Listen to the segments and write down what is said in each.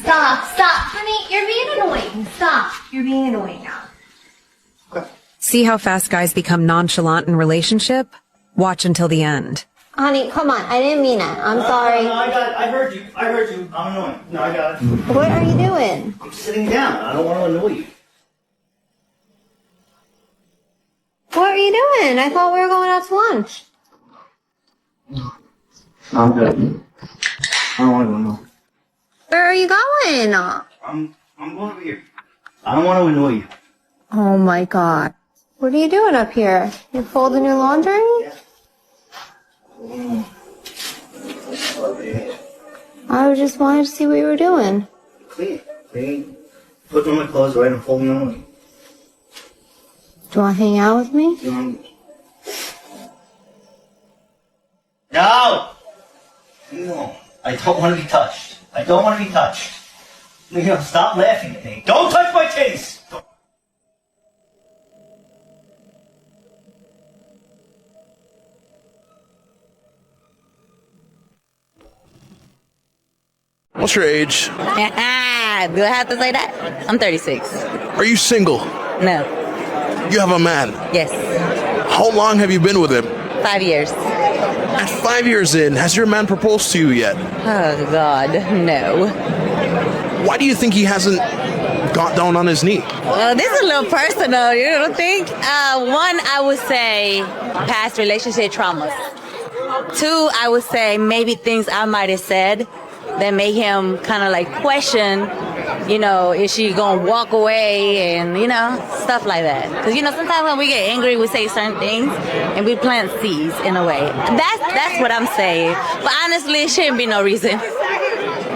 Stop. Honey, you're being annoying. Stop. You're being annoying now. Okay. See how fast guys become nonchalant in relationship? Watch until the end. Honey, come on. I didn't mean it. I'm sorry. No, I got it. I heard you. I'm annoying. No, I got it. What are you doing? I'm sitting down. I don't want to annoy you. What are you doing? I thought we were going out to lunch. I'm good. I don't want to annoy you. Where are you going? I'm going over here. I don't want to annoy you. Oh my God. What are you doing up here? You folding your laundry? I just wanted to see what you were doing. Clean. Put on my clothes right and folding them. Do you want to hang out with me? No! I don't want to be touched. Stop laughing at me. Don't touch my titties! What's your age? Do I have to say that? I'm 36. Are you single? No. You have a man. Yes. How long have you been with him? 5 years. At 5 years in, has your man proposed to you yet? Oh, God, no. Why do you think he hasn't got down on his knee? Well, this is a little personal, you don't think? One, I would say past relationship traumas. Two, I would say maybe things I might have said that made him kind of like question, is she gonna walk away and, stuff like that. Because, sometimes when we get angry, we say certain things and we plant seeds in a way. That's what I'm saying. But honestly, it shouldn't be no reason.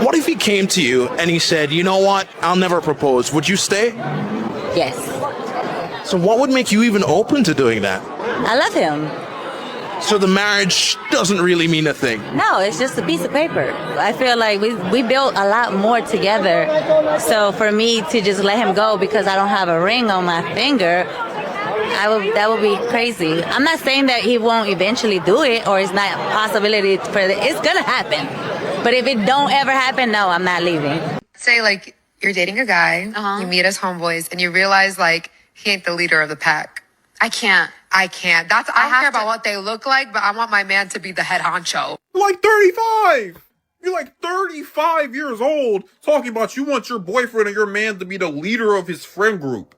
What if he came to you and he said, you know what, I'll never propose. Would you stay? Yes. So what would make you even open to doing that? I love him. So the marriage doesn't really mean a thing? No, it's just a piece of paper. I feel like we built a lot more together. So for me to just let him go because I don't have a ring on my finger, that would be crazy. I'm not saying that he won't eventually do it or it's not a possibility for it. It's going to happen. But if it don't ever happen, no, I'm not leaving. Say, like, you're dating a guy, you meet as homeboys, and you realize, like, he ain't the leader of the pack. I can't. I don't care about what they look like, but I want my man to be the head honcho. You're like 35. You're like 35 years old talking about you want your boyfriend or your man to be the leader of his friend group.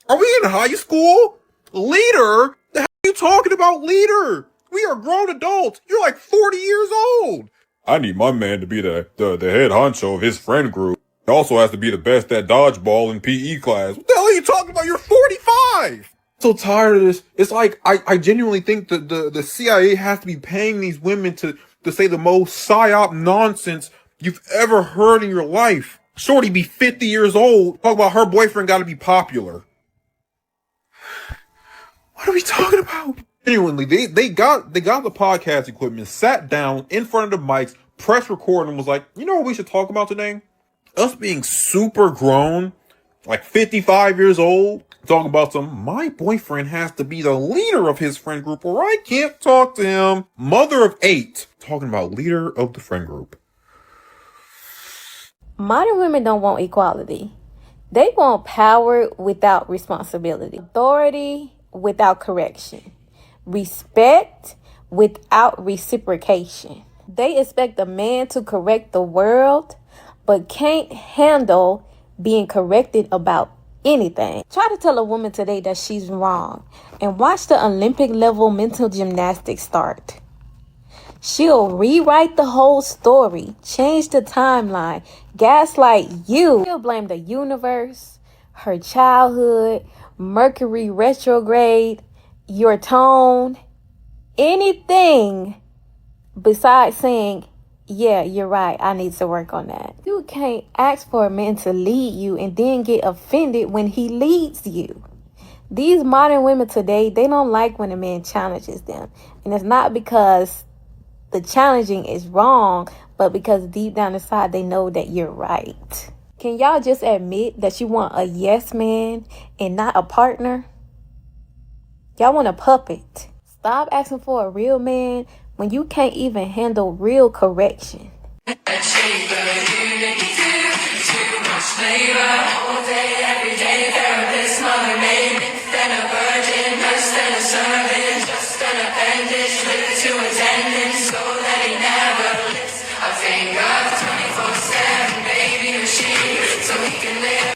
Are we in high school? Leader? The hell are you talking about leader? We are grown adults. You're like 40 years old. I need my man to be the head honcho of his friend group. He also has to be the best at dodgeball in PE class. What the hell are you talking about? You're 45. So tired of this. It's like, I genuinely think that the CIA has to be paying these women to say the most psyop nonsense you've ever heard in your life. Shorty be 50 years old, talk about her boyfriend gotta be popular. What are we talking about? Genuinely, they got the podcast equipment, sat down in front of the mics, press record, and was like, you know what we should talk about today? Us being super grown, like 55 years old, talking about my boyfriend has to be the leader of his friend group or I can't talk to him. Mother of 8, talking about leader of the friend group. Modern women don't want equality. They want power without responsibility, authority without correction, respect without reciprocation. They expect a man to correct the world, but can't handle being corrected about anything. Try to tell a woman today that she's wrong and watch the Olympic level mental gymnastics start. She'll rewrite the whole story, change the timeline, gaslight you. She'll blame the universe, her childhood, Mercury retrograde, your tone, anything besides saying, yeah, you're right, I need to work on that. You can't ask for a man to lead you and then get offended when he leads you. These modern women today, they don't like when a man challenges them. And it's not because the challenging is wrong, but because deep down inside they know that you're right. Can y'all just admit that you want a yes man and not a partner? Y'all want a puppet. Stop asking for a real man when you can't even handle real correction.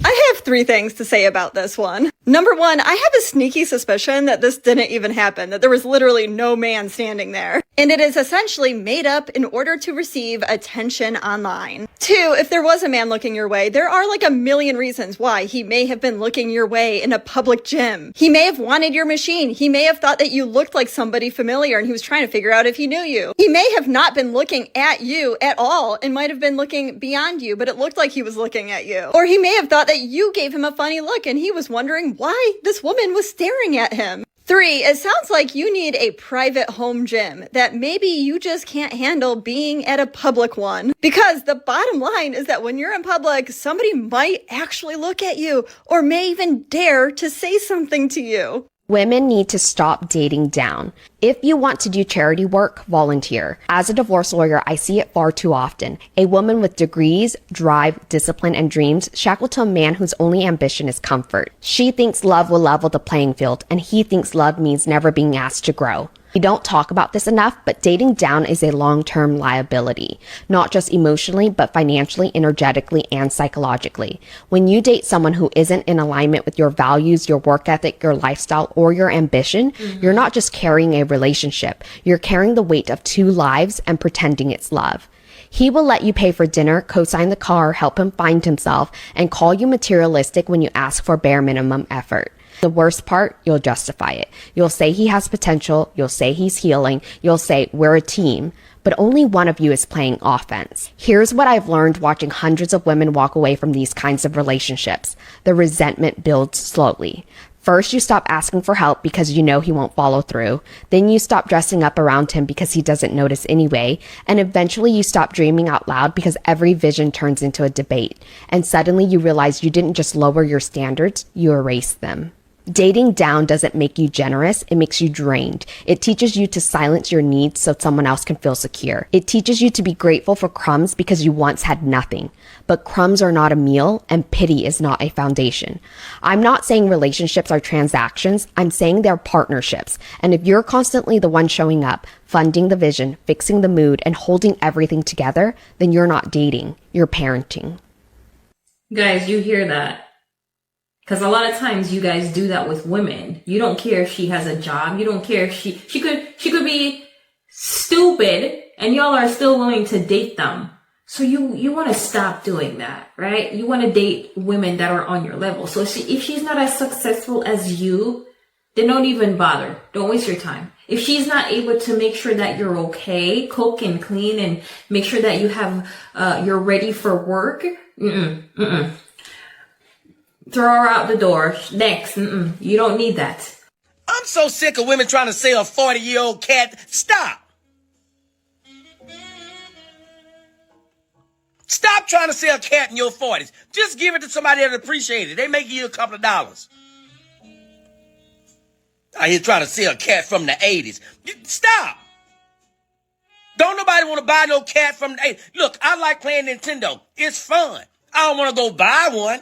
I have 3 things to say about this one. Number 1, I have a sneaky suspicion that this didn't even happen, that there was literally no man standing there. And it is essentially made up in order to receive attention online. 2, if there was a man looking your way, there are like a million reasons why he may have been looking your way in a public gym. He may have wanted your machine. He may have thought that you looked like somebody familiar and he was trying to figure out if he knew you. He may have not been looking at you at all and might have been looking beyond you, but it looked like he was looking at you. Or he may have thought that you gave him a funny look and he was wondering why this woman was staring at him. 3, it sounds like you need a private home gym, that maybe you just can't handle being at a public one. Because the bottom line is that when you're in public, somebody might actually look at you or may even dare to say something to you. Women need to stop dating down. If you want to do charity work, volunteer. As a divorce lawyer, I see it far too often. A woman with degrees, drive, discipline, and dreams shackled to a man whose only ambition is comfort. She thinks love will level the playing field, and he thinks love means never being asked to grow. We don't talk about this enough, but dating down is a long-term liability, not just emotionally, but financially, energetically, and psychologically. When you date someone who isn't in alignment with your values, your work ethic, your lifestyle, or your ambition, you're not just carrying a relationship, you're carrying the weight of 2 lives and pretending it's love. He will let you pay for dinner, co-sign the car, help him find himself, and call you materialistic when you ask for bare minimum effort. The worst part, you'll justify it. You'll say he has potential. You'll say he's healing. You'll say we're a team. But only one of you is playing offense. Here's what I've learned watching hundreds of women walk away from these kinds of relationships. The resentment builds slowly. First, you stop asking for help because you know he won't follow through. Then you stop dressing up around him because he doesn't notice anyway. And eventually you stop dreaming out loud because every vision turns into a debate. And suddenly you realize you didn't just lower your standards, you erased them. Dating down doesn't make you generous, it makes you drained. It teaches you to silence your needs so someone else can feel secure. It teaches you to be grateful for crumbs because you once had nothing. But crumbs are not a meal, and pity is not a foundation. I'm not saying relationships are transactions, I'm saying they're partnerships. And if you're constantly the one showing up, funding the vision, fixing the mood, and holding everything together, then you're not dating, you're parenting. Guys, you hear that? Because a lot of times you guys do that with women. You don't care if she has a job. You don't care if she could be stupid and y'all are still willing to date them. So you want to stop doing that, right? You want to date women that are on your level. So if she's not as successful as you, then don't even bother. Don't waste your time. If she's not able to make sure that you're okay, cook and clean and make sure that you have, you're ready for work, throw her out the door. Next. You don't need that. I'm so sick of women trying to sell a 40-year-old cat. Stop. Stop trying to sell a cat in your 40s. Just give it to somebody that appreciates it. They make you a couple of dollars. Out here trying to sell a cat from the 80s. Stop. Don't nobody want to buy no cat from the 80s. Look, I like playing Nintendo. It's fun. I don't want to go buy one.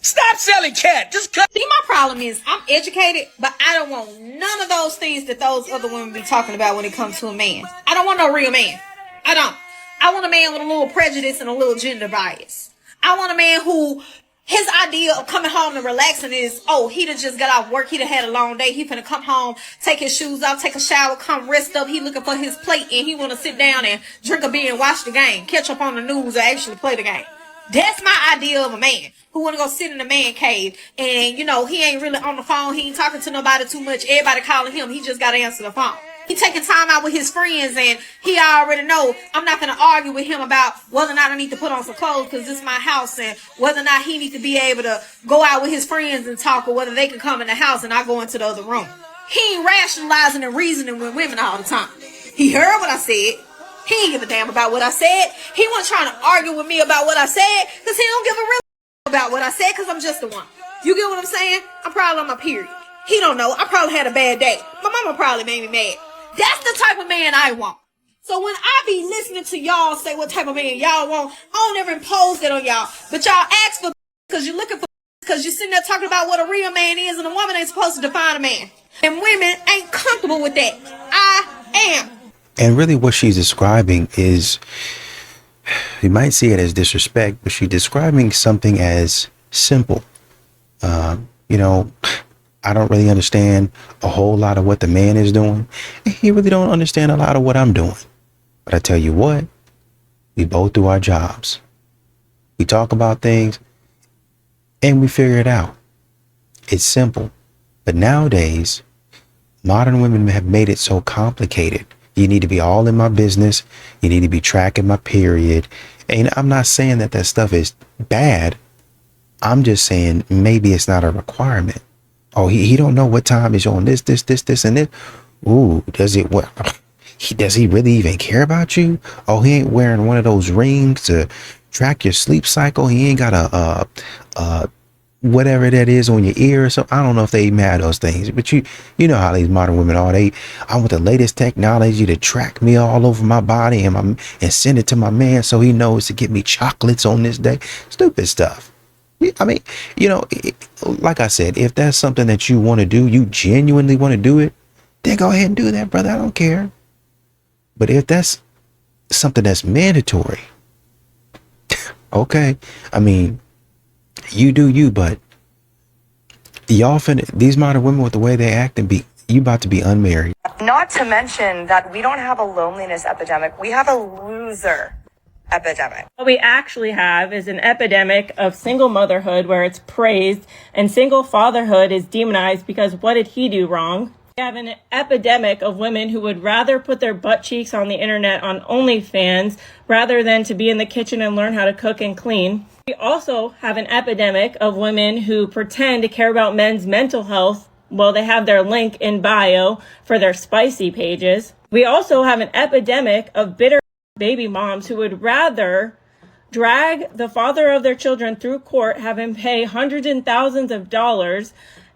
Stop selling cat. Just cut. See, my problem is I'm educated, but I don't want none of those things that those other women be talking about when it comes to a man. I don't want no real man. I don't. I want a man with a little prejudice and a little gender bias. I want a man who his idea of coming home and relaxing is, oh, he done just got off work. He done had a long day. He finna come home, take his shoes off, take a shower, come rest up. He looking for his plate and he want to sit down and drink a beer and watch the game, catch up on the news or actually play the game. That's my idea of a man who want to go sit in the man cave and, you know, he ain't really on the phone. He ain't talking to nobody too much. Everybody calling him. He just got to answer the phone. He taking time out with his friends and he already know I'm not going to argue with him about whether or not I need to put on some clothes because this is my house and whether or not he needs to be able to go out with his friends and talk or whether they can come in the house and I go into the other room. He ain't rationalizing and reasoning with women all the time. He heard what I said. He ain't give a damn about what I said. He wasn't trying to argue with me about what I said because he don't give a real about what I said because I'm just the one. You get what I'm saying? I'm probably on my period. He don't know. I probably had a bad day. My mama probably made me mad. That's the type of man I want. So when I be listening to y'all say what type of man y'all want, I don't ever impose that on y'all. But y'all ask for because you're looking for because you're sitting there talking about what a real man is, and a woman ain't supposed to define a man. And women ain't comfortable with that. I am. And really what she's describing is, you might see it as disrespect, but she's describing something as simple. You know, I don't really understand a whole lot of what the man is doing. And he really don't understand a lot of what I'm doing. But I tell you what, we both do our jobs. We talk about things and we figure it out. It's simple. But nowadays, modern women have made it so complicated. You need to be all in my business. You need to be tracking my period. And I'm not saying that that stuff is bad. I'm just saying maybe it's not a requirement. Oh, he don't know what time is on this, and this. Ooh, does he really even care about you? Oh, he ain't wearing one of those rings to track your sleep cycle. He ain't got a whatever that is on your ear or something. I don't know if they even have those things, but you know how these modern women are. I want the latest technology to track me all over my body and send it to my man so he knows to get me chocolates on this day. Stupid stuff. I mean, you know, like I said, if that's something that you want to do, you genuinely want to do it, then go ahead and do that, brother. I don't care. But if that's something that's mandatory, okay. I mean, you do you, but these modern women with the way they act you about to be unmarried. Not to mention that we don't have a loneliness epidemic. We have a loser epidemic. What we actually have is an epidemic of single motherhood where it's praised and single fatherhood is demonized because what did he do wrong? We have an epidemic of women who would rather put their butt cheeks on the internet on OnlyFans rather than to be in the kitchen and learn how to cook and clean. We also have an epidemic of women who pretend to care about men's mental health while they have their link in bio for their spicy pages. We also have an epidemic of bitter baby moms who would rather drag the father of their children through court, have him pay hundreds and thousands of dollars,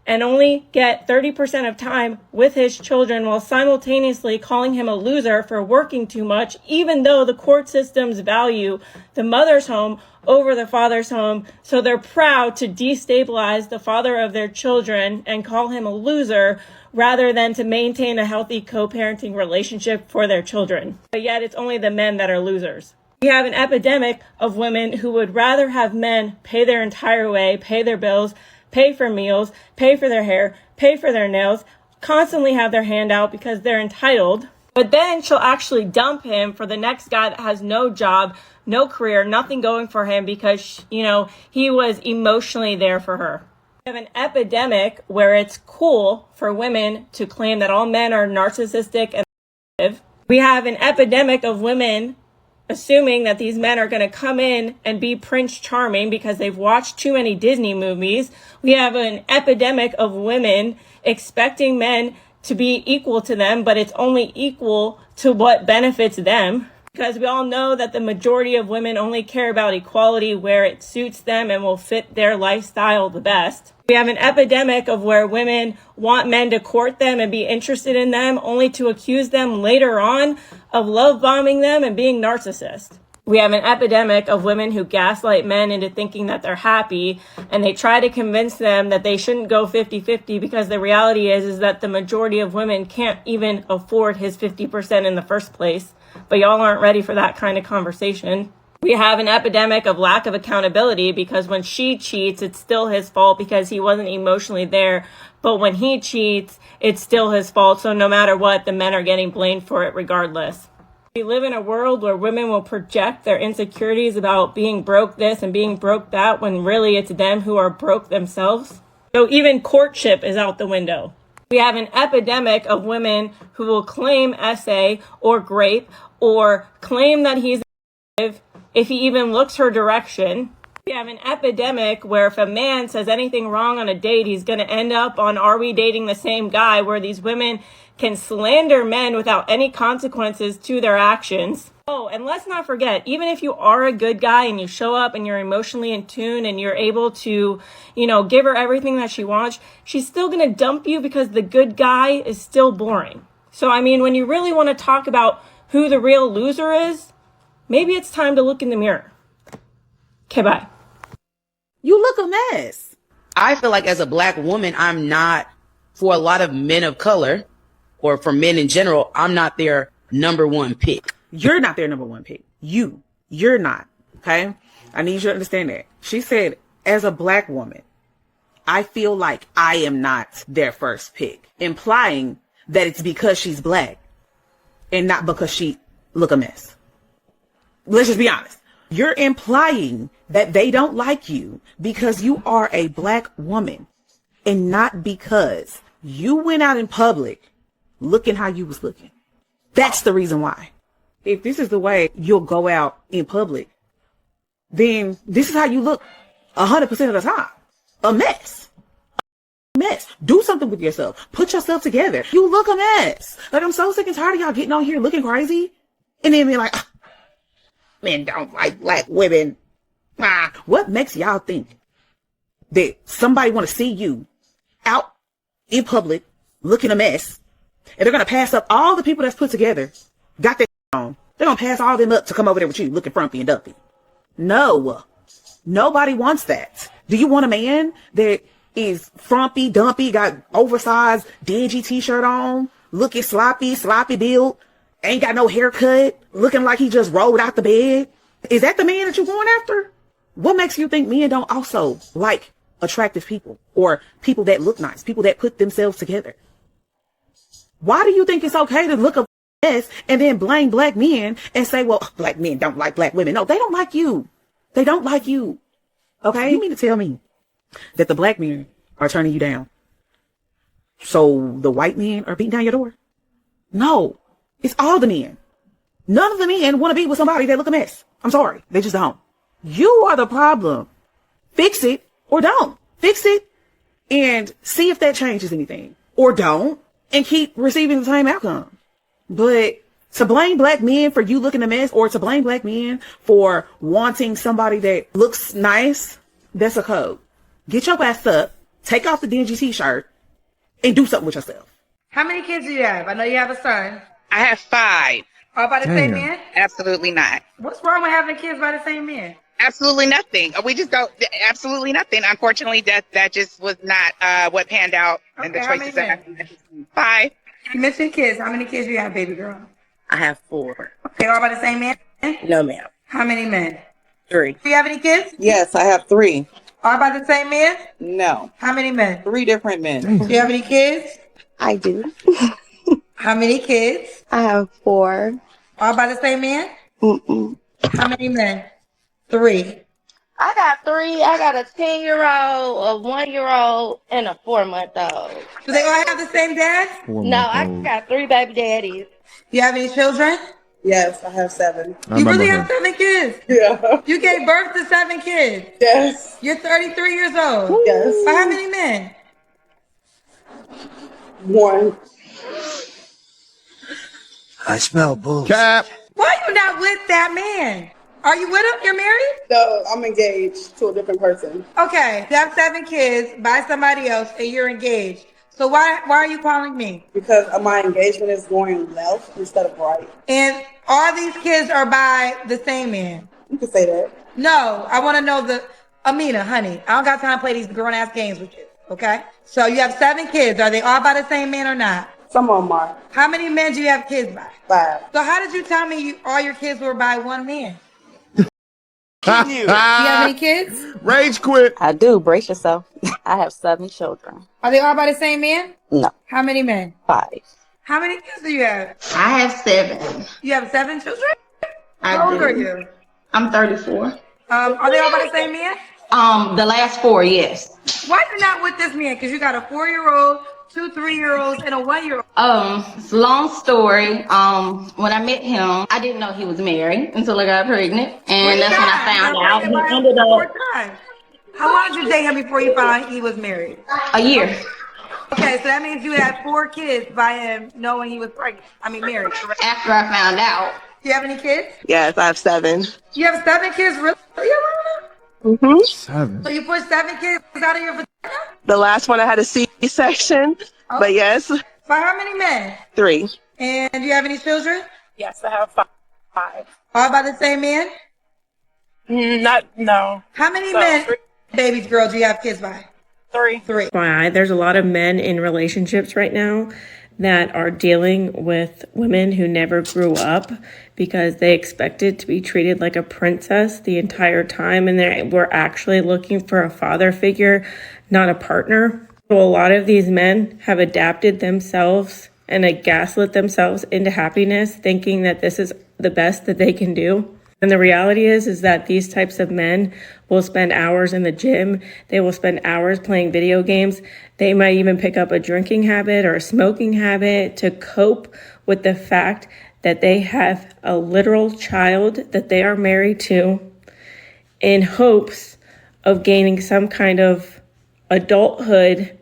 and only get 30% of time with his children while simultaneously calling him a loser for working too much, even though the court systems value the mother's home over the father's home. So they're proud to destabilize the father of their children and call him a loser rather than to maintain a healthy co-parenting relationship for their children. But yet it's only the men that are losers. We have an epidemic of women who would rather have men pay their entire way, pay their bills, pay for meals, pay for their hair, pay for their nails, constantly have their hand out because they're entitled. But then she'll actually dump him for the next guy that has no job, no career, nothing going for him because, he was emotionally there for her. We have an epidemic where it's cool for women to claim that all men are narcissistic and abusive. We have an epidemic of women assuming that these men are going to come in and be Prince Charming because they've watched too many Disney movies. We have an epidemic of women expecting men to be equal to them, but it's only equal to what benefits them. Because we all know that the majority of women only care about equality where it suits them and will fit their lifestyle the best. We have an epidemic of where women want men to court them and be interested in them only to accuse them later on of love bombing them and being narcissists. We have an epidemic of women who gaslight men into thinking that they're happy, and they try to convince them that they shouldn't go 50-50 because the reality is that the majority of women can't even afford his 50% in the first place. But y'all aren't ready for that kind of conversation. We have an epidemic of lack of accountability because when she cheats, it's still his fault because he wasn't emotionally there. But when he cheats, it's still his fault. So no matter what, the men are getting blamed for it regardless. We live in a world where women will project their insecurities about being broke this and being broke that when really it's them who are broke themselves. So even courtship is out the window. We have an epidemic of women who will claim SA or grape or claim that he's if he even looks her direction. We have an epidemic where if a man says anything wrong on a date, he's going to end up on Are We Dating the Same Guy, where these women can slander men without any consequences to their actions. Oh, and let's not forget, even if you are a good guy and you show up and you're emotionally in tune and you're able to, give her everything that she wants, she's still going to dump you because the good guy is still boring. So, when you really want to talk about who the real loser is, maybe it's time to look in the mirror. Okay, bye. You look a mess. I feel like as a Black woman, I'm not, for a lot of men of color, or for men in general, I'm not their number one pick. You're not their number one pick. You're not. Okay? I need you to understand that. She said, as a Black woman, I feel like I am not their first pick, implying that it's because she's Black and not because she look a mess. Let's just be honest. You're implying that they don't like you because you are a Black woman and not because you went out in public looking how you was looking. That's the reason why. If this is the way you'll go out in public, then this is how you look 100% of the time. A mess. A mess. Do something with yourself. Put yourself together. You look a mess. Like, I'm so sick and tired of y'all getting on here looking crazy and then being like, men don't like Black women. What makes y'all think that somebody want to see you out in public looking a mess and they're going to pass up all the people that's put together, got their on. They're going to pass all them up to come over there with you looking frumpy and dumpy. No, nobody wants that. Do you want a man that is frumpy, dumpy, got oversized, dingy t-shirt on, looking sloppy built, ain't got no haircut, looking like he just rolled out the bed? Is that the man that you're going after? What makes you think men don't also like attractive people or people that look nice, people that put themselves together? Why do you think it's okay to look a mess and then blame Black men and say, well, Black men don't like Black women? No, they don't like you. They don't like you. Okay? You mean to tell me that the Black men are turning you down so the white men are beating down your door? No, it's all the men. None of the men want to be with somebody that look a mess. I'm sorry. They just don't. You are the problem. Fix it or don't. Fix it and see if that changes anything. Or don't and keep receiving the same outcome. But to blame Black men for you looking a mess or to blame Black men for wanting somebody that looks nice, that's a code. Get your ass up, take off the dingy t-shirt, and do something with yourself. How many kids do you have? I know you have a son. I have 5. All by the same man? Absolutely not. What's wrong with having kids by the same man? Absolutely nothing. We just don't. Absolutely nothing. Unfortunately, that just was not what panned out in the choices that I made. 5. You mentioned kids. How many kids do you have, baby girl? I have 4. Okay, all by the same man? No, ma'am. How many men? 3. Do you have any kids? Yes, I have 3. All by the same man? No. How many men? 3 different men. Do you have any kids? I do. How many kids? I have 4. All by the same man? Mm-mm. How many men? 3. I got 3. I got a 10-year-old, a 1-year-old, and a 4-month-old. Do they all have the same dad? No, I got 3 baby daddies. Do you have any children? Yes, I have 7. You really have 7 kids? Yeah. You gave birth to 7 kids? Yes. You're 33 years old? Yes. For how many men? 1. I smell bullshit. Why are you not with that man? Are you with him? You're married? No, I'm engaged to a different person. Okay, you have 7 kids by somebody else and you're engaged. So why are you calling me? Because my engagement is going left instead of right. And all these kids are by the same man? You can say that. No, I want to know Amina, honey, I don't got time to play these grown-ass games with you, okay? So you have 7 kids. Are they all by the same man or not? Some of them are. How many men do you have kids by? 5. So how did you tell me all your kids were by one man? Do you have any kids? Rage quit. I do. Brace yourself. I have 7 children. Are they all by the same man? No. How many men? 5. How many kids do you have? I have 7. You have 7 children? I How old do. are you? I'm 34. Are they all by the same man? The last 4, yes. Why you not with this man? Because you got a 4-year-old, 2 3-year-olds, and a 1-year-old. It's a long story. When I met him, I didn't know he was married until I got pregnant. And that's when I found out. He ended up How long did you date him before you found out he was married? a year. Okay, so that means you had 4 kids by him knowing he was pregnant. Married. Correct? After I found out. Do you have any kids? Yes, I have 7. You have 7 kids, really? Mm-hmm. 7. So you put 7 kids out of your vagina? The last one I had a C-section, but yes. For how many men? 3. And do you have any children? Yes, I have five. All by the same man? No. How many So, men, babies, girl, do you have kids by? Three. FYI, there's a lot of men in relationships right now that are dealing with women who never grew up because they expected to be treated like a princess the entire time, and they were actually looking for a father figure, not a partner. So a lot of these men have adapted themselves and gaslit themselves into happiness, thinking that this is the best that they can do. And the reality is that these types of men will spend hours in the gym. They will spend hours playing video games. They might even pick up a drinking habit or a smoking habit to cope with the fact that they have a literal child that they are married to in hopes of gaining some kind of adulthood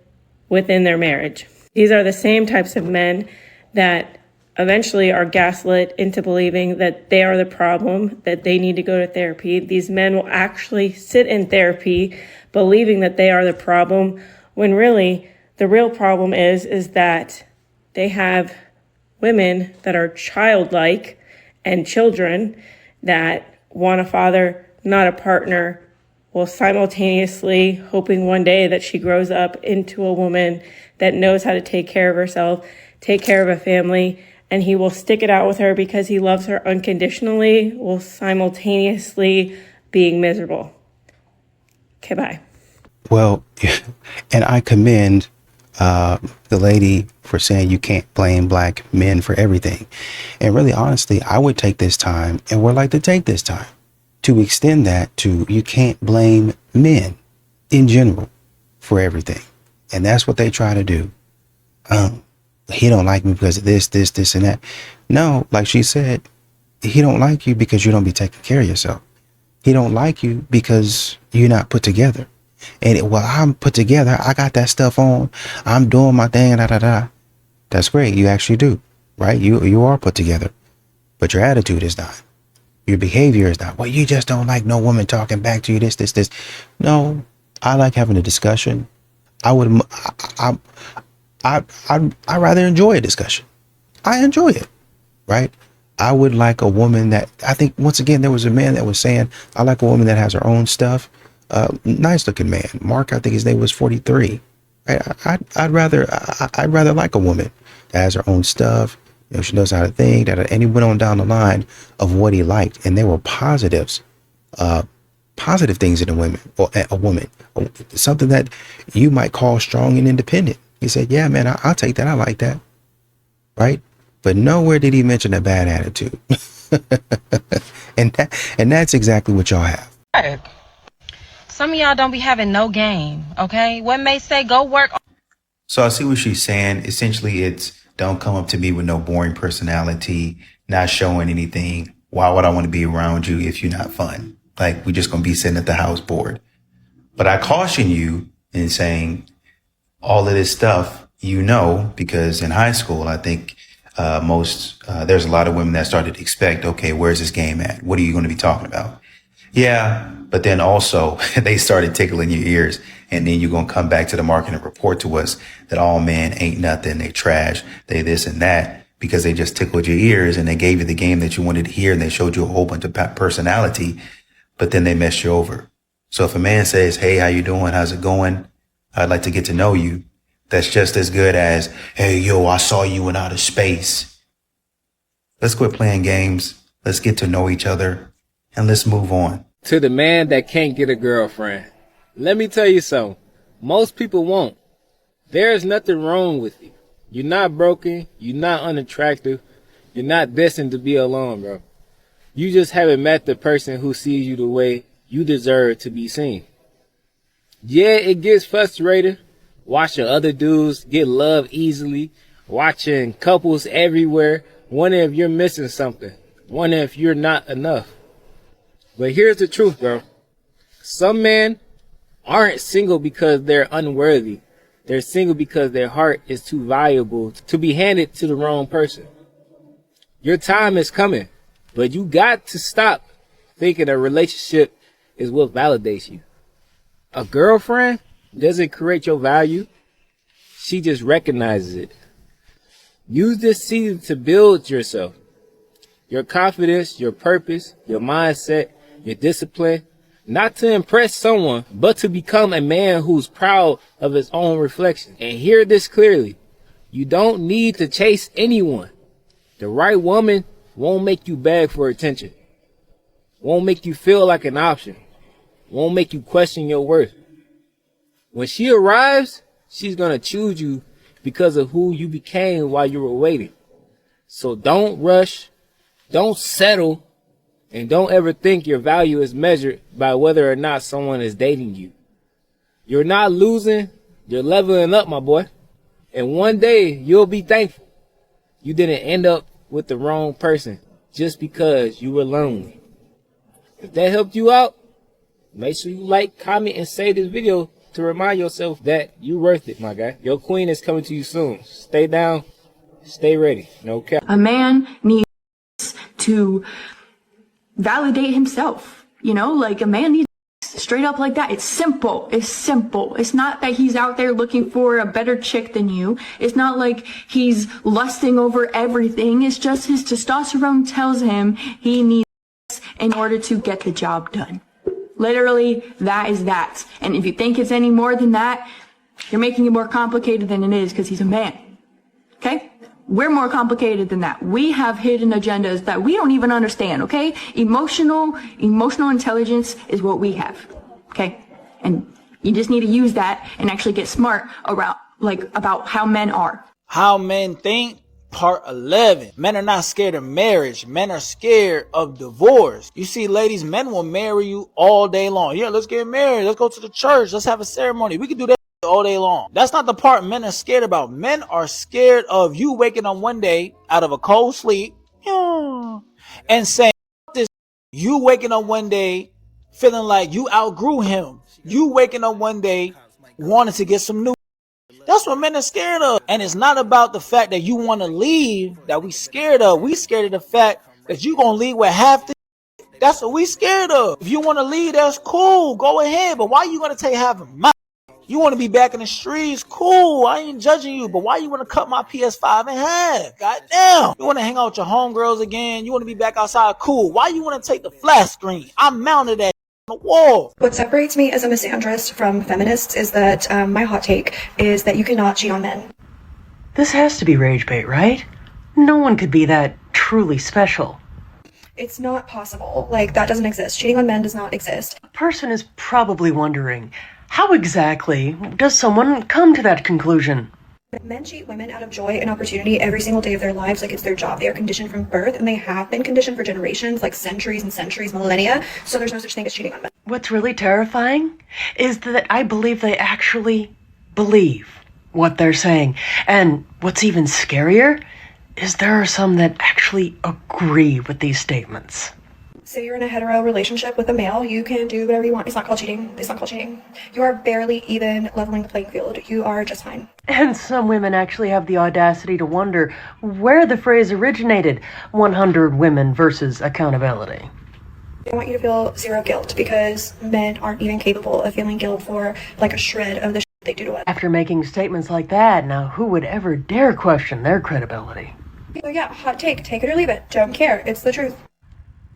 within their marriage. These are the same types of men that eventually are gaslit into believing that they are the problem, that they need to go to therapy. These men will actually sit in therapy believing that they are the problem, when really the real problem is that they have women that are childlike and children that want a father, not a partner, while simultaneously hoping one day that she grows up into a woman that knows how to take care of herself, take care of a family, and he will stick it out with her because he loves her unconditionally while simultaneously being miserable. Okay, bye. Well, and I commend the lady for saying you can't blame black men for everything. And really, honestly, I would take this time and would like to take this time to extend that to you can't blame men in general for everything. And that's what they try to do. He don't like me because of this, and that. No, like she said, he don't like you because you don't be taking care of yourself. He don't like you because you're not put together. And while I'm put together, I got that stuff on. I'm doing my thing, da da da. That's great. You actually do, right? You are put together, but your attitude is not. Your behavior is not. Well, you just don't like no woman talking back to you. This. No, I like having a discussion. I rather enjoy a discussion. I enjoy it, right? I would like a woman that, I think once again, there was a man that was saying, I like a woman that has her own stuff. Nice looking man. Mark, I think his name was 43. I'd rather like a woman that has her own stuff. You know, she knows how to think. And he went on down the line of what he liked, and there were positives, positive things in a woman, something that you might call strong and independent. He said, yeah, man, I'll take that. I like that. Right. But nowhere did he mention a bad attitude. and that's exactly what y'all have. Some of y'all don't be having no game. OK, what may say go work. So I see what she's saying. Essentially, it's don't come up to me with no boring personality, not showing anything. Why would I want to be around you if you're not fun? Like, we're just going to be sitting at the house bored. But I caution you in saying, all of this stuff, because in high school, I think there's a lot of women that started to expect, okay, where's this game at? What are you going to be talking about? Yeah, but then also they started tickling your ears, and then you're going to come back to the market and report to us that all men ain't nothing, they trash, they this and that, because they just tickled your ears and they gave you the game that you wanted to hear, and they showed you a whole bunch of personality, but then they messed you over. So if a man says, hey, how you doing? How's it going? I'd like to get to know you. That's just as good as, hey, yo, I saw you in outer space. Let's quit playing games. Let's get to know each other and let's move on. To the man that can't get a girlfriend, let me tell you something. Most people won't. There's nothing wrong with you. You're not broken. You're not unattractive. You're not destined to be alone, bro. You just haven't met the person who sees you the way you deserve to be seen. Yeah, it gets frustrating watching other dudes get love easily, watching couples everywhere, wondering if you're missing something, wondering if you're not enough. But here's the truth, bro. Some men aren't single because they're unworthy. They're single because their heart is too valuable to be handed to the wrong person. Your time is coming, but you got to stop thinking a relationship is what validates you. A girlfriend doesn't create your value. She just recognizes it. Use this season to build yourself. your confidence, your purpose, your mindset, your discipline, not to impress someone, but to become a man who's proud of his own reflection. And hear this clearly. You don't need to chase anyone. The right woman won't make you beg for attention. Won't make you feel like an option. Won't make you question your worth. When she arrives, she's gonna choose you because of who you became while you were waiting. So don't rush, don't settle, and don't ever think your value is measured by whether or not someone is dating you. You're not losing, you're leveling up, my boy. And one day you'll be thankful you didn't end up with the wrong person just because you were lonely. If that helped you out, make sure you like, comment, and save this video to remind yourself that you're worth it, my guy. Your queen is coming to you soon. Stay down, stay ready. No cap. A man needs to validate himself, like a man needs straight up like that. It's simple. It's simple. It's not that he's out there looking for a better chick than you. It's not like he's lusting over everything. It's just his testosterone tells him he needs in order to get the job done. Literally, that is that. And if you think it's any more than that, you're making it more complicated than it is because he's a man. Okay? We're more complicated than that. We have hidden agendas that we don't even understand, okay? Emotional intelligence is what we have, okay? And you just need to use that and actually get smart about how men are. How men think, part 11. Men are not scared of marriage. Men are scared of divorce. You see, ladies, men will marry you all day long. Yeah, let's get married. Let's go to the church. Let's have a ceremony. We can do that all day long. That's not the part men are scared about. Men are scared of you waking up one day out of a cold sleep and saying this. You waking up one day feeling like you outgrew him. You waking up one day wanting to get some new. That's what men are scared of. And it's not about the fact that you want to leave that we scared of. We scared of the fact that you gonna leave with half the. That's what we scared of. If you want to leave, that's cool. Go ahead. But why you gonna take half of mine? You want to be back in the streets? Cool. I ain't judging you. But why you want to cut my PS5 in half? Goddamn. You want to hang out with your homegirls again? You want to be back outside? Cool. Why you want to take the flat screen? I mounted that on the wall. What separates me as a misandrist from feminists is that my hot take is that you cannot cheat on men. This has to be rage bait, right? No one could be that truly special. It's not possible. That doesn't exist. Cheating on men does not exist. A person is probably wondering, how exactly does someone come to that conclusion? Men cheat women out of joy and opportunity every single day of their lives like it's their job. They are conditioned from birth, and they have been conditioned for generations, centuries and centuries, millennia. So there's no such thing as cheating on men. What's really terrifying is that I believe they actually believe what they're saying. And what's even scarier is there are some that actually agree with these statements. Say you're in a hetero relationship with a male, you can do whatever you want. It's not called cheating. It's not called cheating. You are barely even leveling the playing field. You are just fine. And some women actually have the audacity to wonder where the phrase originated. 100 women versus accountability. I want you to feel zero guilt because men aren't even capable of feeling guilt for a shred of the shit they do to us. After making statements like that, now who would ever dare question their credibility? So yeah, hot take. Take it or leave it. Don't care. It's the truth.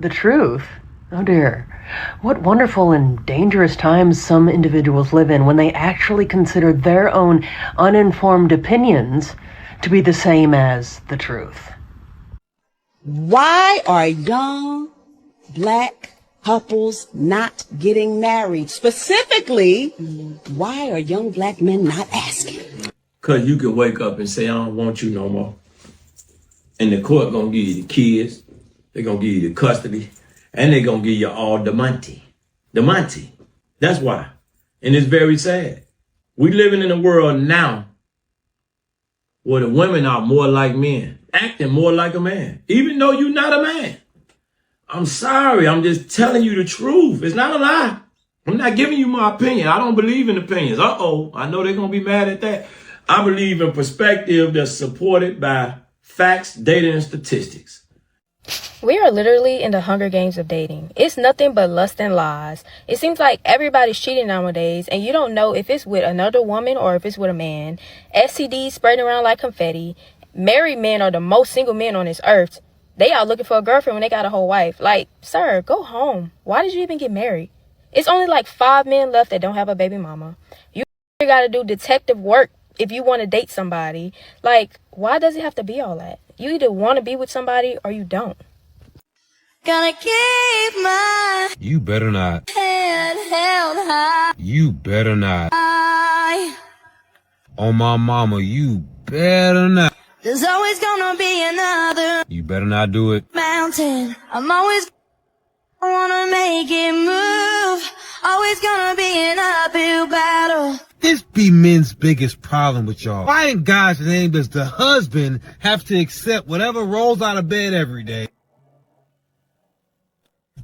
The truth? Oh dear. What wonderful and dangerous times some individuals live in when they actually consider their own uninformed opinions to be the same as the truth. Why are young black couples not getting married? Specifically, why are young black men not asking? Because you can wake up and say, I don't want you no more. And the court gonna give you the kids. They're going to give you the custody, and they're going to give you all the money. The money. That's why. And it's very sad. We living in a world now where the women are more like men, acting more like a man, even though you're not a man. I'm sorry. I'm just telling you the truth. It's not a lie. I'm not giving you my opinion. I don't believe in opinions. I know they're going to be mad at that. I believe in perspective that's supported by facts, data, and statistics. We are literally in the Hunger Games of dating. It's nothing but lust and lies. It seems like everybody's cheating nowadays, and you don't know if it's with another woman or if it's with a man. STDs spreading around like confetti. Married men are the most single men on this earth. They out looking for a girlfriend when they got a whole wife. Like, sir, go home. Why did you even get married? It's only like 5 men left that don't have a baby mama. You got to do detective work if you want to date somebody. Like, why does it have to be all that? You either want to be with somebody or you don't. Gonna keep my You better not. head held high. You better not. On my mama, you better not. There's always gonna be another You better not do it. mountain. I'm always wanna make it move. Always gonna be an uphill battle. This be men's biggest problem with y'all. Why in God's name does the husband have to accept whatever rolls out of bed every day?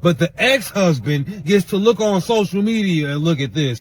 But the ex-husband gets to look on social media and look at this.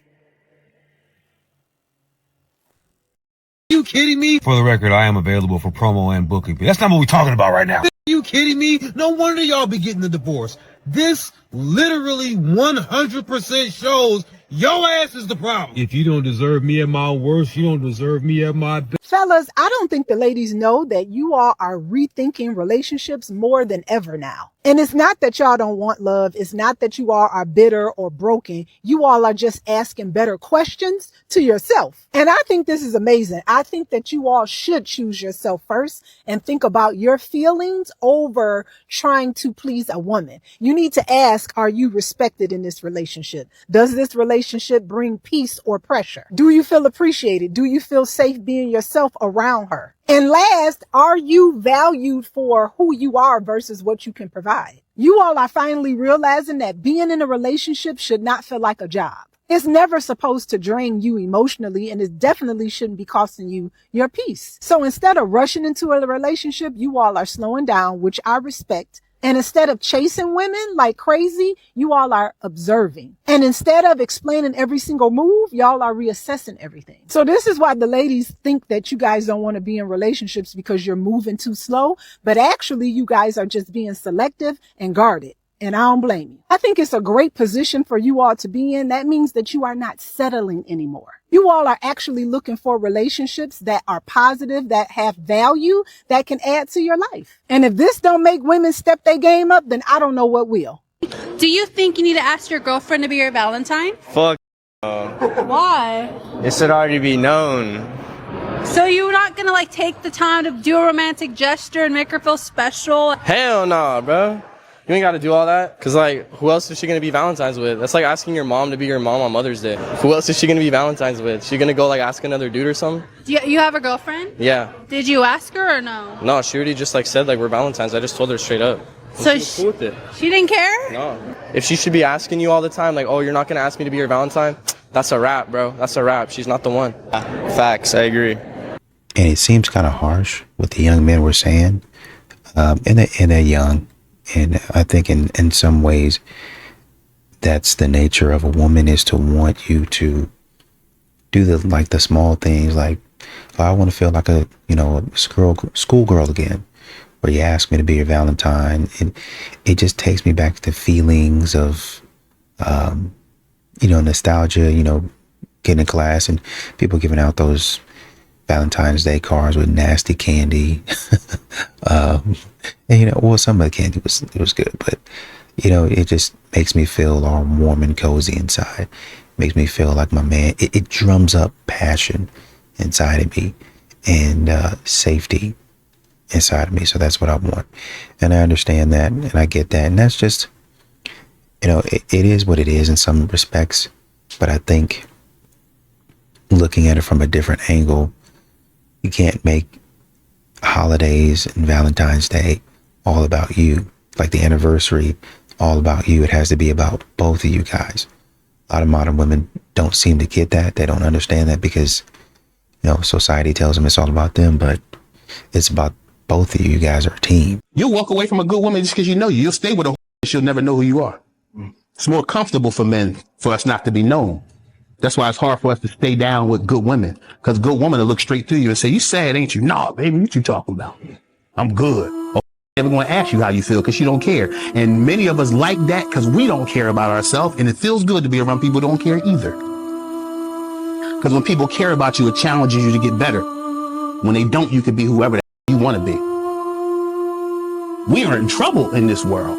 You kidding me? For the record, I am available for promo and booking, but that's not what we're talking about right now. You kidding me? No wonder y'all be getting the divorce. This literally 100% shows your ass is the problem. If you don't deserve me at my worst, you don't deserve me at my best. Fellas, I don't think the ladies know that you all are rethinking relationships more than ever now. And it's not that y'all don't want love. It's not that you all are bitter or broken. You all are just asking better questions to yourself. And I think this is amazing. I think that you all should choose yourself first and think about your feelings over trying to please a woman. You need to ask, are you respected in this relationship? Does this relationship bring peace or pressure? Do you feel appreciated? Do you feel safe being yourself around her? And last, are you valued for who you are versus what you can provide? You all are finally realizing that being in a relationship should not feel like a job. It's never supposed to drain you emotionally, and it definitely shouldn't be costing you your peace. So instead of rushing into a relationship, you all are slowing down, which I respect. And instead of chasing women like crazy, you all are observing. And instead of explaining every single move, y'all are reassessing everything. So this is why the ladies think that you guys don't want to be in relationships because you're moving too slow. But actually, you guys are just being selective and guarded. And I don't blame you. I think it's a great position for you all to be in. That means that you are not settling anymore. You all are actually looking for relationships that are positive, that have value, that can add to your life. And if this don't make women step their game up, then I don't know what will. Do you think you need to ask your girlfriend to be your Valentine? Fuck. Why? It should already be known. So you're not gonna like take the time to do a romantic gesture and make her feel special? Hell nah, bro. You ain't gotta do all that. Cause like, who else is she gonna be Valentine's with? That's like asking your mom to be your mom on Mother's Day. Who else is she gonna be Valentine's with? She gonna go like ask another dude or something? You have a girlfriend? Yeah. Did you ask her or no? No, she already just like said like we're Valentine's. I just told her straight up. So she was cool with it. She didn't care? No. If she should be asking you all the time like, oh, you're not gonna ask me to be your Valentine? That's a wrap, bro. That's a wrap. She's not the one. Facts, I agree. And it seems kind of harsh what the young men were saying. And they're young. And I think in some ways, that's the nature of a woman, is to want you to do the small things, like, oh, I want to feel like a schoolgirl again, where you ask me to be your Valentine. And it just takes me back to feelings of, nostalgia, getting in class and people giving out those Valentine's Day cards with nasty candy. And some of the candy was good, but it just makes me feel all warm and cozy inside. Makes me feel like my man. It drums up passion inside of me and safety inside of me. So that's what I want, and I understand that, and I get that, and that's just it is what it is in some respects. But I think looking at it from a different angle, you can't make holidays and Valentine's Day all about you, like the anniversary all about you. It has to be about both of you guys. A lot of modern women don't seem to get that. They don't understand that because society tells them it's all about them, but it's about both of you. You guys are a team. You'll walk away from a good woman just because you know you. You'll stay with a she'll never know who you are. It's more comfortable for men for us not to be known. That's why it's hard for us to stay down with good women, because good women will look straight through you and say, you sad, ain't you? Nah, baby, what you talking about? I'm good. Or never going to ask you how you feel because you don't care. And many of us like that because we don't care about ourselves, and it feels good to be around people who don't care either. Because when people care about you, it challenges you to get better. When they don't, you can be whoever you want to be. we are in trouble in this world.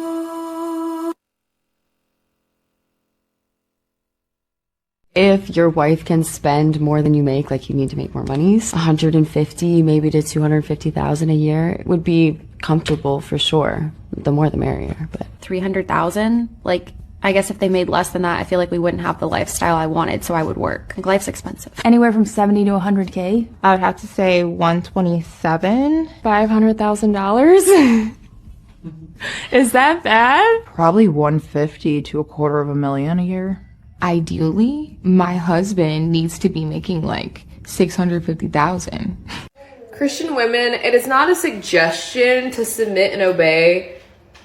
If your wife can spend more than you make, like you need to make more monies, 150 maybe to 250,000 a year would be comfortable for sure. The more the merrier, but 300,000, like I guess if they made less than that, I feel like we wouldn't have the lifestyle I wanted, so I would work. Like life's expensive. Anywhere from 70 to 100K. I would have to say 127. $500,000. Is that bad? Probably 150 to $250,000 a year. Ideally, my husband needs to be making like 650,000. Christian women, it is not a suggestion to submit and obey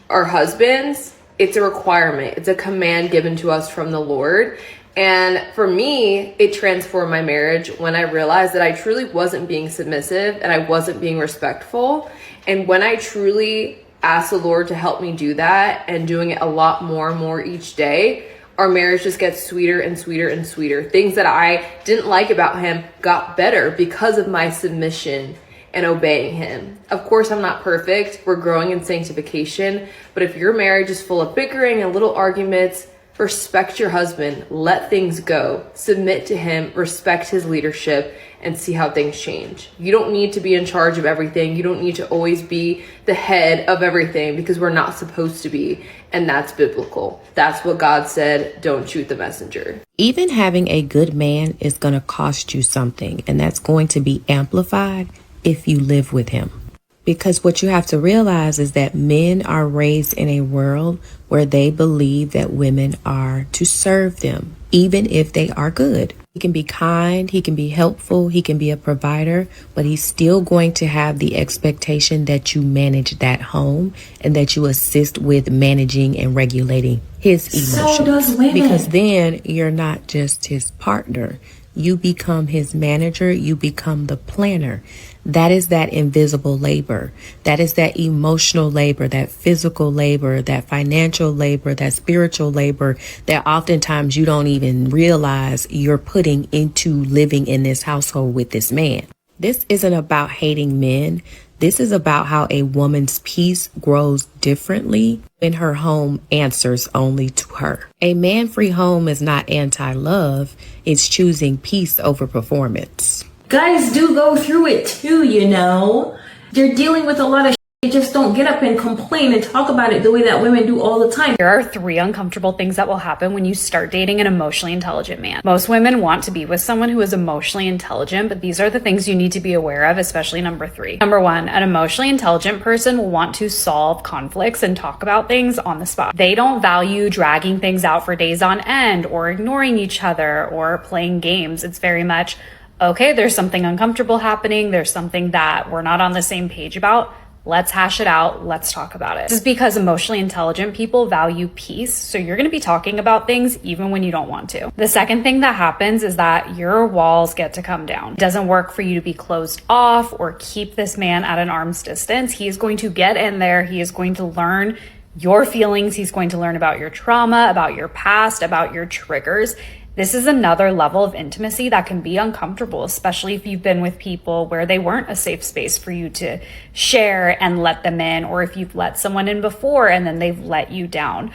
our husbands. It's a requirement. It's a command given to us from the Lord. And for me, it transformed my marriage when I realized that I truly wasn't being submissive and I wasn't being respectful. And when I truly asked the Lord to help me do that and doing it a lot more and more each day, our marriage just gets sweeter and sweeter and sweeter. Things that I didn't like about him got better because of my submission and obeying him. Of course, I'm not perfect. We're growing in sanctification. But if your marriage is full of bickering and little arguments, respect your husband. Let things go. Submit to him. Respect his leadership and see how things change. You don't need to be in charge of everything. You don't need to always be the head of everything because we're not supposed to be. And that's biblical. That's what God said. Don't shoot the messenger. Even having a good man is going to cost you something, and that's going to be amplified if you live with him. Because what you have to realize is that men are raised in a world where they believe that women are to serve them, even if they are good. He can be kind, he can be helpful, he can be a provider, but he's still going to have the expectation that you manage that home and that you assist with managing and regulating his emotions. So does women. Because then you're not just his partner. You become his manager, you become the planner. That is that invisible labor. That is that emotional labor, that physical labor, that financial labor, that spiritual labor that oftentimes you don't even realize you're putting into living in this household with this man. This isn't about hating men. This is about how a woman's peace grows differently when her home answers only to her. A man-free home is not anti-love. It's choosing peace over performance. Guys do go through it too, you know. They're dealing with a lot of shit. They just don't get up and complain and talk about it the way that women do all the time. There are 3 uncomfortable things that will happen when you start dating an emotionally intelligent man. Most women want to be with someone who is emotionally intelligent, but these are the things you need to be aware of, especially number 3. Number 1, an emotionally intelligent person will want to solve conflicts and talk about things on the spot. They don't value dragging things out for days on end or ignoring each other or playing games. It's very much, okay, there's something uncomfortable happening. There's something that we're not on the same page about. Let's hash it out. Let's talk about it. This is because emotionally intelligent people value peace. So you're going to be talking about things even when you don't want to. The second thing that happens is that your walls get to come down. It doesn't work for you to be closed off or keep this man at an arm's distance. He is going to get in there. He is going to learn your feelings. He's going to learn about your trauma, about your past, about your triggers. This is another level of intimacy that can be uncomfortable, especially if you've been with people where they weren't a safe space for you to share and let them in, or if you've let someone in before and then they've let you down.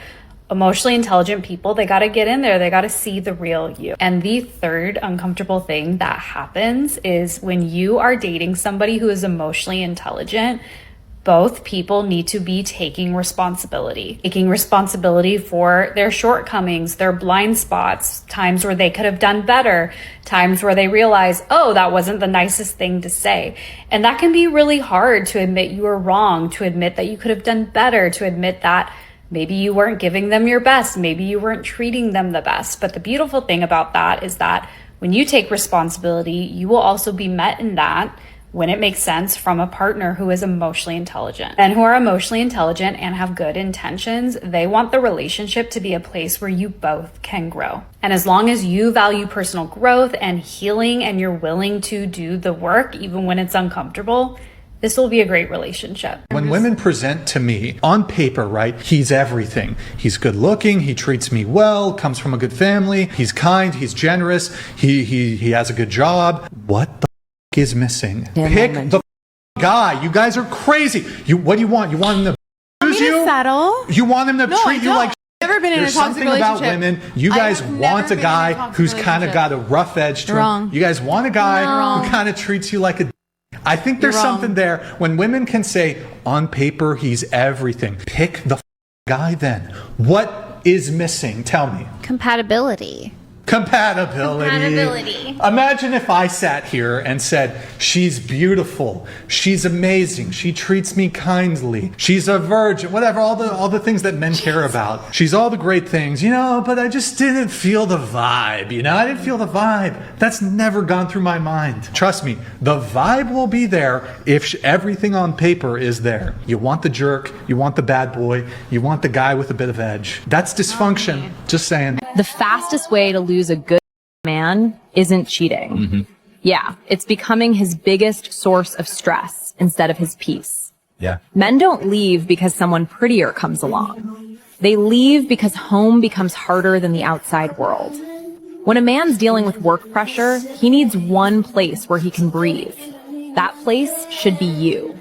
Emotionally intelligent people, they got to get in there. They got to see the real you. And the third uncomfortable thing that happens is when you are dating somebody who is emotionally intelligent, both people need to be taking responsibility for their shortcomings, their blind spots, times where they could have done better, times where they realize, oh, that wasn't the nicest thing to say. And that can be really hard to admit you were wrong, to admit that you could have done better, to admit that maybe you weren't giving them your best, maybe you weren't treating them the best. But the beautiful thing about that is that when you take responsibility, you will also be met in that when it makes sense from a partner who is emotionally intelligent. And who are emotionally intelligent and have good intentions, they want the relationship to be a place where you both can grow. And as long as you value personal growth and healing and you're willing to do the work, even when it's uncomfortable, this will be a great relationship. When women present to me on paper, right, he's everything. He's good looking, he treats me well, comes from a good family, he's kind, he's generous, he has a good job. What the is missing? Pick the guy. You guys are crazy. What do you want? You want him to settle. You want him to No, treat I you like. never been in There's a toxic something about relationship. women. You I guys have want never a been in a guy toxic who's kind of relationship. got a rough edge to You're him. wrong. You guys want a guy Wrong. who kind of treats you like a. I think there's You're wrong. something there when women can say on paper he's everything. Pick the guy then. What is missing? Tell me. Compatibility. Compatibility. Imagine if I sat here and said, she's beautiful, she's amazing, she treats me kindly, she's a virgin, whatever, all the things that men care about. She's all the great things, but I just didn't feel the vibe, I didn't feel the vibe. That's never gone through my mind. Trust me, the vibe will be there if everything on paper is there. You want the jerk, you want the bad boy, you want the guy with a bit of edge. That's dysfunction. Just saying. The fastest way to lose a good man isn't cheating. Yeah, it's becoming his biggest source of stress instead of his peace. Yeah. Men don't leave because someone prettier comes along. They leave because home becomes harder than the outside world. When a man's dealing with work pressure, he needs one place where he can breathe. That place should be you.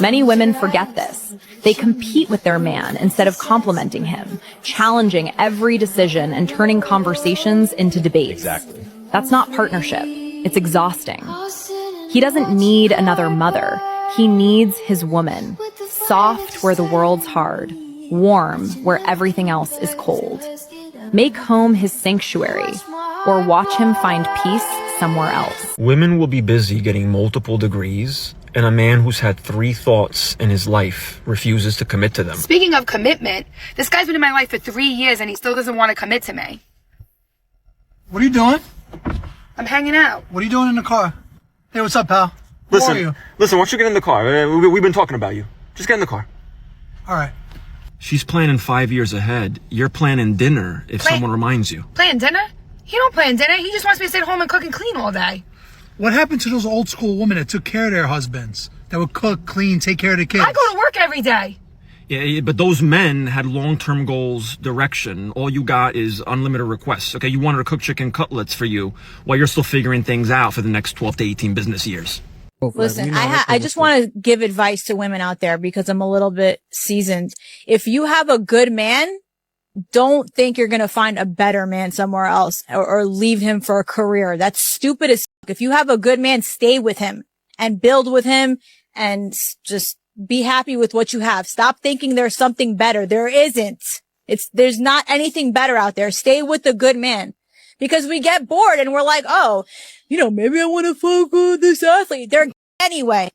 Many women forget this. They compete with their man instead of complimenting him, challenging every decision and turning conversations into debates. Exactly. That's not partnership. It's exhausting. He doesn't need another mother. He needs his woman. Soft where the world's hard. Warm where everything else is cold. Make home his sanctuary, or watch him find peace somewhere else. Women will be busy getting multiple degrees, and a man who's had 3 thoughts in his life refuses to commit to them. Speaking of commitment, this guy's been in my life for 3 years and he still doesn't want to commit to me. What are you doing? I'm hanging out. What are you doing in the car? Hey, what's up, pal? How are you? Listen, why don't you get in the car? We've been talking about you. Just get in the car. All right. She's planning 5 years ahead. You're planning dinner if someone reminds you. Playing dinner? He don't plan dinner. He just wants me to sit home and cook and clean all day. What happened to those old school women that took care of their husbands? That would cook, clean, take care of the kids? I go to work every day. Yeah, but those men had long-term goals, direction. All you got is unlimited requests. Okay, you want her to cook chicken cutlets for you while you're still figuring things out for the next 12 to 18 business years. Listen, I just want to give advice to women out there because I'm a little bit seasoned. If you have a good man, don't think you're going to find a better man somewhere else or leave him for a career. That's stupid as fuck. If you have a good man, stay with him and build with him and just be happy with what you have. Stop thinking there's something better. There isn't. There's not anything better out there. Stay with the good man because we get bored and we're like, oh, maybe I want to fuck with this athlete. They're anyway.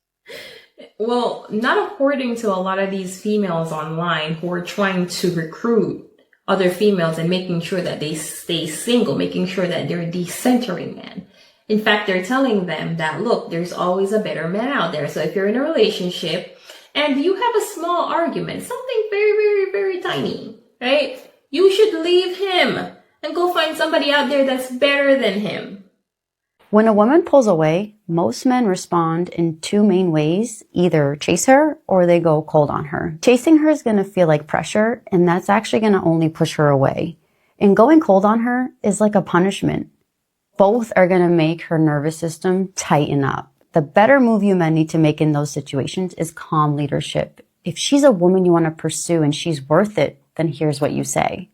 Well, not according to a lot of these females online who are trying to recruit other females and making sure that they stay single, making sure that they're decentering men. In fact, they're telling them that, look, there's always a better man out there. So if you're in a relationship and you have a small argument, something very, very, very tiny, right? You should leave him and go find somebody out there that's better than him. When a woman pulls away, most men respond in 2 main ways. Either chase her or they go cold on her. Chasing her is going to feel like pressure, and that's actually going to only push her away. And going cold on her is like a punishment. Both are going to make her nervous system tighten up. The better move you men need to make in those situations is calm leadership. If she's a woman you want to pursue and she's worth it, then here's what you say.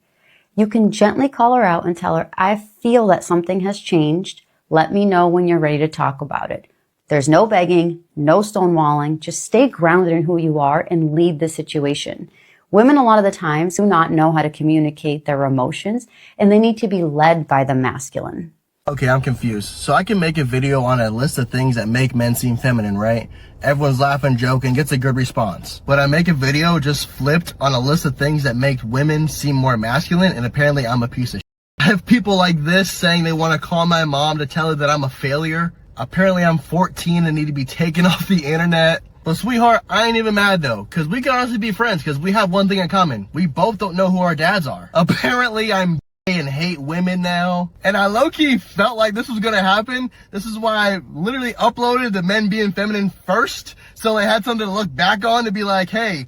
You can gently call her out and tell her, I feel that something has changed. Let me know when you're ready to talk about it. There's no begging, no stonewalling. Just stay grounded in who you are and lead the situation. Women a lot of the times do not know how to communicate their emotions, and they need to be led by the masculine. Okay, I'm confused. So I can make a video on a list of things that make men seem feminine, right? Everyone's laughing, joking, gets a good response. But I make a video just flipped on a list of things that make women seem more masculine, and apparently I'm a piece of shit. I have people like this saying they want to call my mom to tell her that I'm a failure. Apparently I'm 14 and need to be taken off the internet. But sweetheart, I ain't even mad though, because we can honestly be friends because we have one thing in common. We both don't know who our dads are. Apparently I'm gay and hate women now. And I low-key felt like this was going to happen. This is why I literally uploaded the men being feminine first. So I had something to look back on to be like, hey,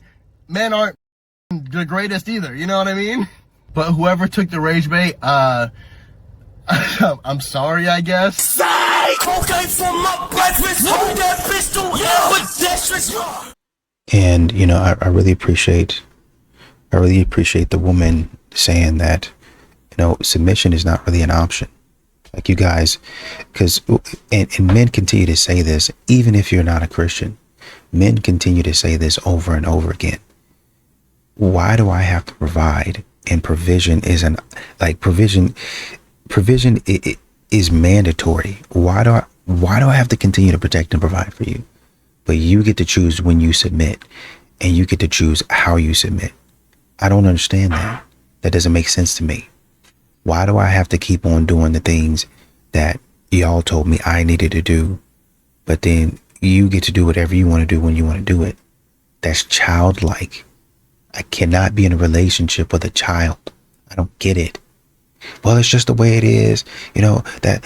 men aren't the greatest either. You know what I mean? But whoever took the rage bait, I'm sorry, I guess. Say, cocaine for my breakfast, hold that pistol, yeah, with dexterous. And, I really appreciate I really appreciate the woman saying that, submission is not really an option. Like you guys, because, and men continue to say this, even if you're not a Christian, men continue to say this over and over again. Why do I have to provide? And provision isn't like provision is mandatory. Why do I have to continue to protect and provide for you? But you get to choose when you submit, and you get to choose how you submit. I don't understand that. That doesn't make sense to me. Why do I have to keep on doing the things that y'all told me I needed to do, but then you get to do whatever you want to do when you want to do it? That's childlike. I cannot be in a relationship with a child. I don't get it. Well, it's just the way it is, that,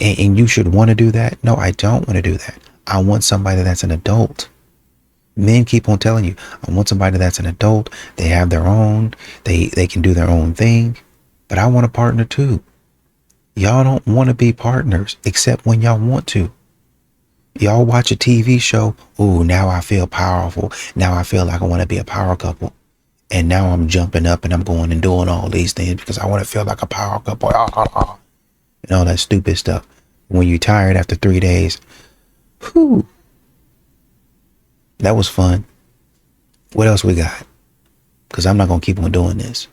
and you should want to do that. No, I don't want to do that. I want somebody that's an adult. Men keep on telling you, I want somebody that's an adult. They have their own, they can do their own thing, but I want a partner too. Y'all don't want to be partners except when y'all want to. Y'all watch a TV show. Ooh, now I feel powerful. Now I feel like I want to be a power couple. And now I'm jumping up and I'm going and doing all these things because I want to feel like a power couple. And all that stupid stuff. When you're tired after 3 days, whew, that was fun. What else we got? Because I'm not going to keep on doing this.